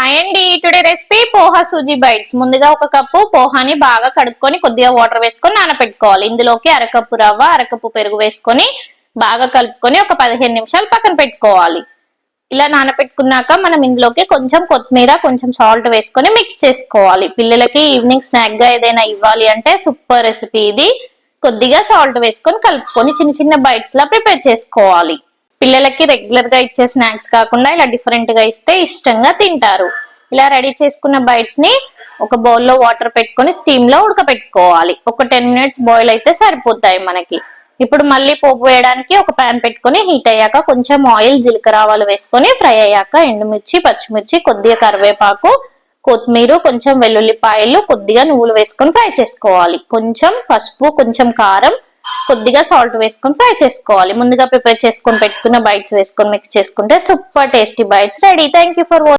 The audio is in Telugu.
హాయ్ అండి. Today recipe poha suji bites. ముందుగా ఒక కప్పు పోహాని బాగా కడుక్కొని కొద్దిగా వాటర్ వేసుకొని నానబెట్టుకోవాలి. ఇందులోకి అరకప్పు రవ్వ, అరకప్పు పెరుగు వేసుకొని బాగా కలుపుకొని ఒక 15 నిమిషాలు పక్కన పెట్టుకోవాలి. ఇలా నానబెట్టుకున్నాక మనం ఇందులోకి కొంచెం కొత్తిమీర, కొంచెం సాల్ట్ వేసుకొని మిక్స్ చేసుకోవాలి. పిల్లలకి ఈవినింగ్ స్నాక్ గా ఏదైనా ఇవ్వాలి అంటే సూపర్ రెసిపీ ఇది. కొద్దిగా సాల్ట్ వేసుకొని కలుపుకొని చిన్న చిన్న బైట్స్ లా ప్రిపేర్ చేసుకోవాలి. పిల్లలకి రెగ్యులర్ గా ఇచ్చే స్నాక్స్ కాకుండా ఇలా డిఫరెంట్ గా ఇస్తే ఇష్టంగా తింటారు. ఇలా రెడీ చేసుకున్న బైట్స్ ని ఒక బౌల్లో వాటర్ పెట్టుకొని స్టీమ్ లో ఉడకపెట్టుకోవాలి. ఒక 10 మినిట్స్ బాయిల్ అయితే సరిపోతాయి మనకి. ఇప్పుడు మళ్ళీ పోపు వేయడానికి ఒక పాన్ పెట్టుకొని హీట్ అయ్యాక కొంచెం ఆయిల్, జీలకర్ర ఆవాలు వేసుకొని ఫ్రై అయ్యాక ఎండుమిర్చి, పచ్చిమిర్చి, కొద్దిగా కరివేపాకు, కొత్తిమీర, కొంచెం వెల్లుల్లిపాయలు, కొద్దిగా నువ్వులు వేసుకొని ఫ్రై చేసుకోవాలి. కొంచెం పసుపు, కొంచెం కారం, కొద్దిగా సాల్ట్ వేసుకొని ఫ్రై చేసుకోవాలి. ముందుగా ప్రిపేర్ చేసుకొని పెట్టుకున్న బైట్స్ వేసుకొని మిక్స్ చేసుకుంటే super tasty bites ready. Thank you for watching.